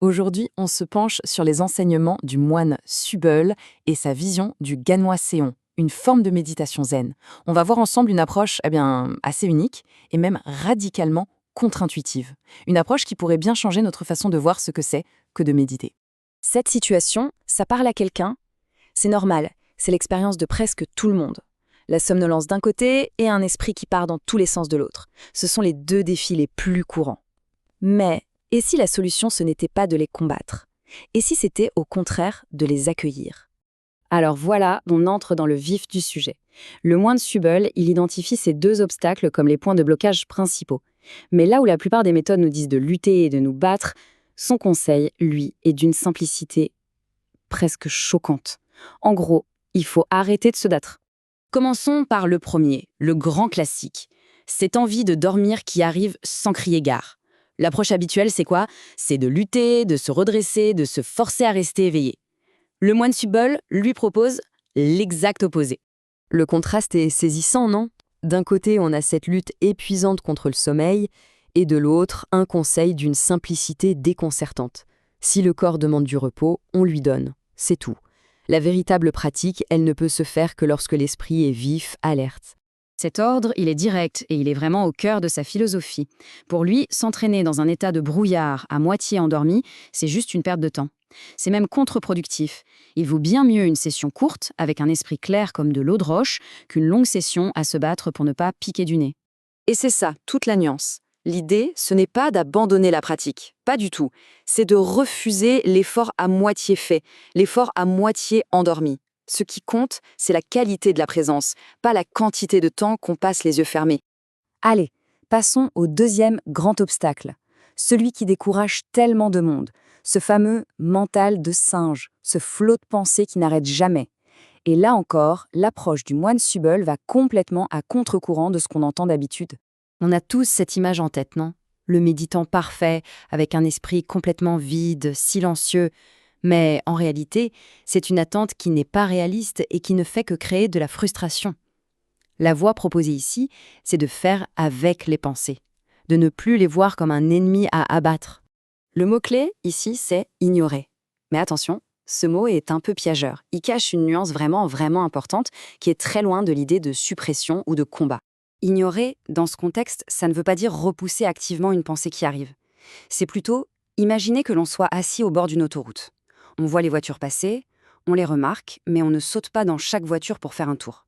Aujourd'hui, on se penche sur les enseignements du moine Subel et sa vision du Ganwa-séon, une forme de méditation zen. On va voir ensemble une approche assez unique et même radicalement contre-intuitive. Une approche qui pourrait bien changer notre façon de voir ce que c'est que de méditer. Cette situation, ça parle à quelqu'un? C'est normal, c'est l'expérience de presque tout le monde. La somnolence d'un côté et un esprit qui part dans tous les sens de l'autre. Ce sont les deux défis les plus courants. Mais, et si la solution ce n'était pas de les combattre? Et si c'était au contraire de les accueillir? Alors voilà, on entre dans le vif du sujet. Le moine Subel, il identifie ces deux obstacles comme les points de blocage principaux. Mais là où la plupart des méthodes nous disent de lutter et de nous battre, son conseil, lui, est d'une simplicité presque choquante. En gros, il faut arrêter de se battre. Commençons par le premier, le grand classique. Cette envie de dormir qui arrive sans crier gare. L'approche habituelle, c'est quoi? C'est de lutter, de se redresser, de se forcer à rester éveillé. Le moine Subel lui propose l'exact opposé. Le contraste est saisissant, non? D'un côté, on a cette lutte épuisante contre le sommeil, et de l'autre, un conseil d'une simplicité déconcertante. Si le corps demande du repos, on lui donne. C'est tout. La véritable pratique, elle ne peut se faire que lorsque l'esprit est vif, alerte. Cet ordre, il est direct et il est vraiment au cœur de sa philosophie. Pour lui, s'entraîner dans un état de brouillard à moitié endormi, c'est juste une perte de temps. C'est même contre-productif. Il vaut bien mieux une session courte, avec un esprit clair comme de l'eau de roche, qu'une longue session à se battre pour ne pas piquer du nez. Et c'est ça, toute la nuance. L'idée, ce n'est pas d'abandonner la pratique, pas du tout. C'est de refuser l'effort à moitié fait, l'effort à moitié endormi. Ce qui compte, c'est la qualité de la présence, pas la quantité de temps qu'on passe les yeux fermés. Allez, passons au deuxième grand obstacle. Celui qui décourage tellement de monde. Ce fameux mental de singe, ce flot de pensée qui n'arrête jamais. Et là encore, l'approche du moine Subel va complètement à contre-courant de ce qu'on entend d'habitude. On a tous cette image en tête, non? Le méditant parfait, avec un esprit complètement vide, silencieux. Mais en réalité, c'est une attente qui n'est pas réaliste et qui ne fait que créer de la frustration. La voie proposée ici, c'est de faire avec les pensées, de ne plus les voir comme un ennemi à abattre. Le mot-clé, ici, c'est « ignorer ». Mais attention, ce mot est un peu piégeur. Il cache une nuance vraiment importante qui est très loin de l'idée de suppression ou de combat. Ignorer, dans ce contexte, ça ne veut pas dire repousser activement une pensée qui arrive. C'est plutôt imaginer que l'on soit assis au bord d'une autoroute. On voit les voitures passer, on les remarque, mais on ne saute pas dans chaque voiture pour faire un tour.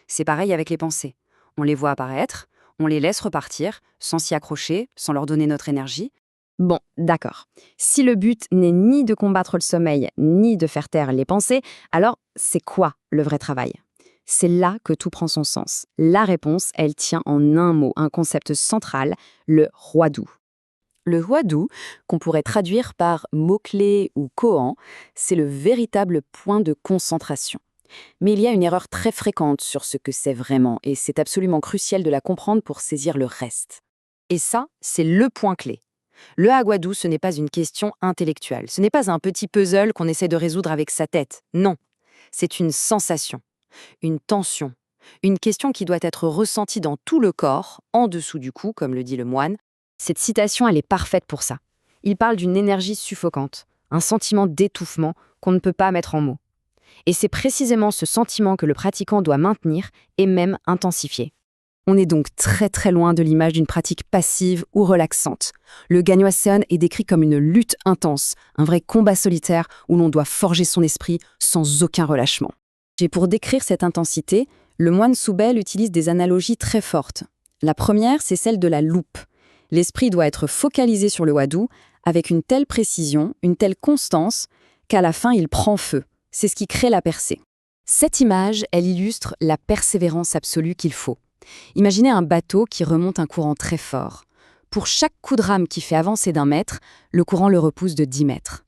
C'est pareil avec les pensées. On les voit apparaître, on les laisse repartir, sans s'y accrocher, sans leur donner notre énergie. Bon, d'accord. Si le but n'est ni de combattre le sommeil, ni de faire taire les pensées, alors c'est quoi le vrai travail? C'est là que tout prend son sens. La réponse, elle tient en un mot, un concept central, le huadu. Le huadu, qu'on pourrait traduire par mot-clé ou koan, c'est le véritable point de concentration. Mais il y a une erreur très fréquente sur ce que c'est vraiment, et c'est absolument crucial de la comprendre pour saisir le reste. Et ça, c'est le point clé. Le hagwadu, ce n'est pas une question intellectuelle, ce n'est pas un petit puzzle qu'on essaie de résoudre avec sa tête, non. C'est une sensation, une tension, une question qui doit être ressentie dans tout le corps, en dessous du cou, comme le dit le moine. Cette citation, elle est parfaite pour ça. Il parle d'une énergie suffocante, un sentiment d'étouffement qu'on ne peut pas mettre en mots. Et c'est précisément ce sentiment que le pratiquant doit maintenir et même intensifier. On est donc très loin de l'image d'une pratique passive ou relaxante. Le Ganwa-séon est décrit comme une lutte intense, un vrai combat solitaire où l'on doit forger son esprit sans aucun relâchement. Et pour décrire cette intensité, le moine Subel utilise des analogies très fortes. La première, c'est celle de la loupe. L'esprit doit être focalisé sur le huadu avec une telle précision, une telle constance, qu'à la fin, il prend feu. C'est ce qui crée la percée. Cette image, elle illustre la persévérance absolue qu'il faut. Imaginez un bateau qui remonte un courant très fort. Pour chaque coup de rame qui fait avancer d'1 mètre, le courant le repousse de 10 mètres.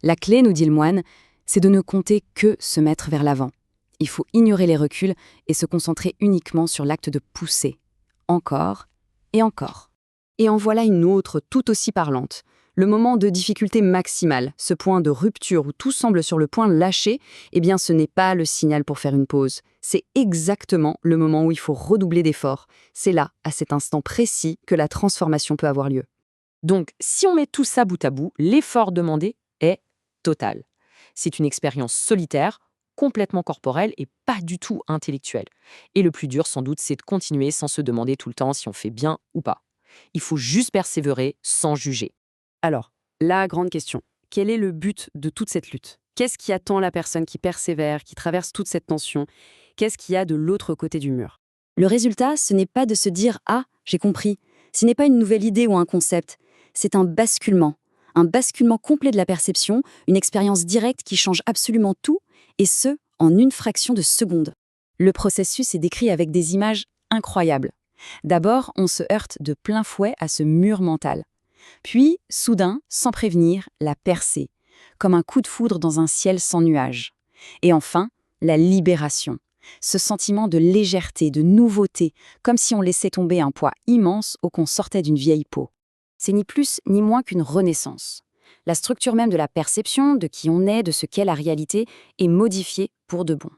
La clé, nous dit le moine, c'est de ne compter que se mettre vers l'avant. Il faut ignorer les reculs et se concentrer uniquement sur l'acte de pousser. Encore et encore. Et en voilà une autre tout aussi parlante. Le moment de difficulté maximale, ce point de rupture où tout semble sur le point de lâcher, eh bien ce n'est pas le signal pour faire une pause. C'est exactement le moment où il faut redoubler d'efforts. C'est là, à cet instant précis, que la transformation peut avoir lieu. Donc, si on met tout ça bout à bout, l'effort demandé est total. C'est une expérience solitaire, complètement corporelle et pas du tout intellectuelle. Et le plus dur, sans doute, c'est de continuer sans se demander tout le temps si on fait bien ou pas. Il faut juste persévérer sans juger. Alors, la grande question, quel est le but de toute cette lutte? Qu'est-ce qui attend la personne qui persévère, qui traverse toute cette tension? Qu'est-ce qu'il y a de l'autre côté du mur? Le résultat, ce n'est pas de se dire « Ah, j'ai compris ». Ce n'est pas une nouvelle idée ou un concept. C'est un basculement complet de la perception, une expérience directe qui change absolument tout, et ce, en une fraction de seconde. Le processus est décrit avec des images incroyables. D'abord, on se heurte de plein fouet à ce mur mental. Puis, soudain, sans prévenir, la percée, comme un coup de foudre dans un ciel sans nuages. Et enfin, la libération. Ce sentiment de légèreté, de nouveauté, comme si on laissait tomber un poids immense ou qu'on sortait d'une vieille peau. C'est ni plus ni moins qu'une renaissance. La structure même de la perception, de qui on est, de ce qu'est la réalité, est modifiée pour de bon.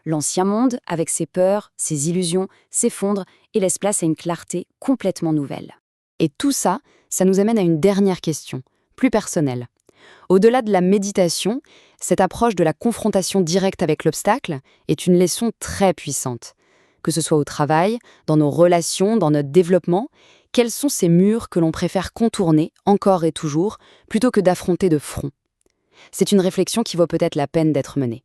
L'ancien monde, avec ses peurs, ses illusions, s'effondre et laisse place à une clarté complètement nouvelle. Et tout ça, ça nous amène à une dernière question, plus personnelle. Au-delà de la méditation, cette approche de la confrontation directe avec l'obstacle est une leçon très puissante. Que ce soit au travail, dans nos relations, dans notre développement, quels sont ces murs que l'on préfère contourner encore et toujours, plutôt que d'affronter de front? C'est une réflexion qui vaut peut-être la peine d'être menée.